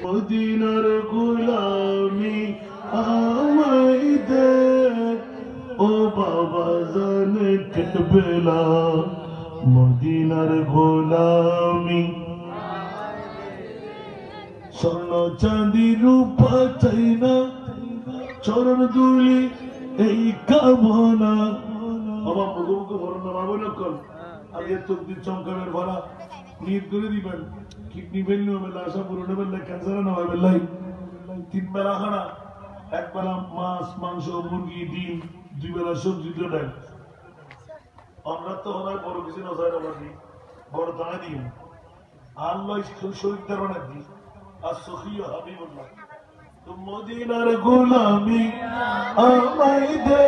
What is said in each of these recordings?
মদিনার গোলামি আমায় দে ও বাবা জানে কেবলা মদিনার গোলামি স্বর্ণ চাঁদি রূপা চাই না চরণ দুলি এই কামনা বাবা মুখে ভরনা বাবু লক্ষণ আগে তকদির চমকাবের ভরা নিয়ত করে দিবেন কিডনি ফেল নেবে আশা পূরণ হবে ক্যান্সার না হবে লাই 3 বেলা খানা 1 বেলা মাছ মাংস মুরগি ডিম 2 বেলা সবজি তো ডাল আমরা তো হয় বড় কিছু না যায় না বড় দানা দিই আল্লাহ শরীর দারবানা দিই আর সখিয়া হাবিবুল্লাহ তো মদিনার গোলামি আমায় দে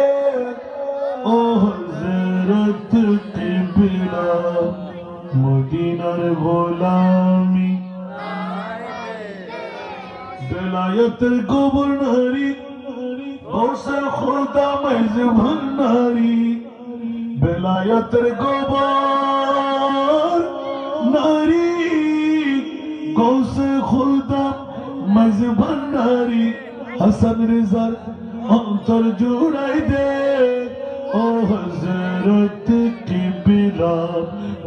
ও হযরত কিবলা মদিনার গোলামি বেলায়েতের গভর্নরি গৌসে খোদা মেজবান নারী বেলায়েতের গভর্নরি গৌসে খোদা মেজবান নারী হাসান রেজার অন্তর জোড়াই দে ও হযরত কিবলা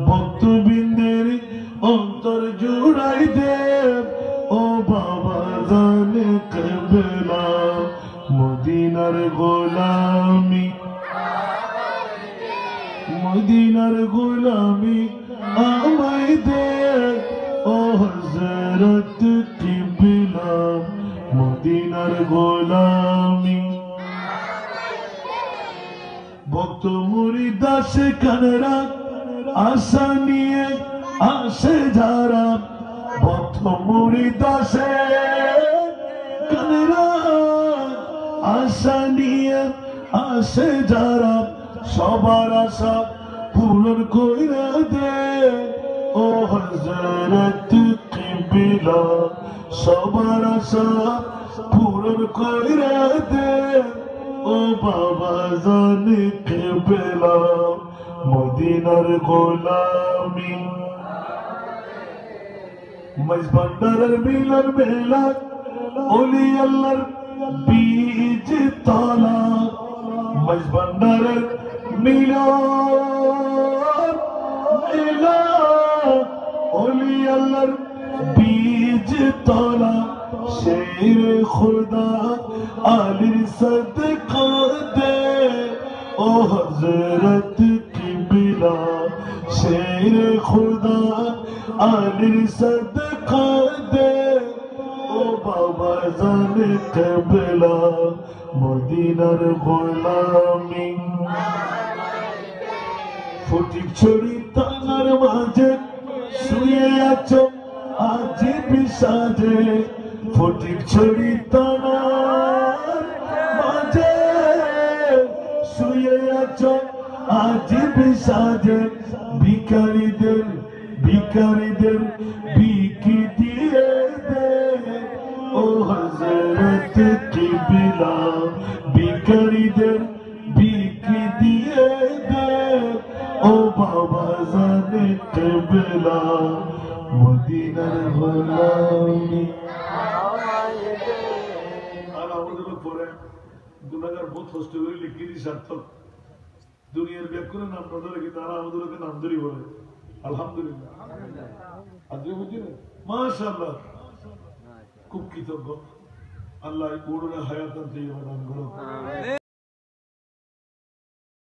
ভক্তবৃন্দের অন্তর জোড়াই দে ও বাবা জানে কেবলা মদিনার গোলামি মদিনার গোলামি আমায় দে ও হযরত কিবলা মদিনার গোলামি ভক্ত মুরিদ আসে কানরা আশা নিয়ে আসে যারা ভক্ত মুরিদ আসে কানরা আশা নিয়ে আসে যারা সবার আশা পূরণ কইরা দে ও হযরত কিবলা সবার আশা পূরণ কইরা দে ও বাবা জানে কেবলা মদিনার গোলামি মজবন্দারের মিলন মেলা ওলি আল্লাহর বীজ তলা মজবন্দারের মিলন মেলা ওলি আল্লাহর বীজ তলা শের খুদা আলীর সদকা দে ও হযরত কিবলা শের খুদা আলীর সদকা দে ও বাবা জানে কেবলা মদিনার গোলামি ফটিক ছড়ি তানার মাঝে শুয়ে আছো আজ বিসাজে ফটিক ছড়ি তানার মাঝে শুয়ে আছো আজ বিসাজে ভিখারিদের বিকি দিয়ে দে ও হযরত কিবলা ভিখারিদের বিকি দিয়ে দে ও বাবা জানে কেবলা মদিনার গোলামি আর আমাদের পরে গুনাহগার বহুত কষ্ট করে লিখে দি সার্থক দুনিয়ার ব্যাকুলে নাম ধরে কি তারা আমাদেরকে নাম ধরি বলে আলহামদুলিল্লাহ আজকে বুঝলেন মাশাআল্লাহ খুব কৃতজ্ঞ আল্লাহ এই বড় হায়াত দান করুন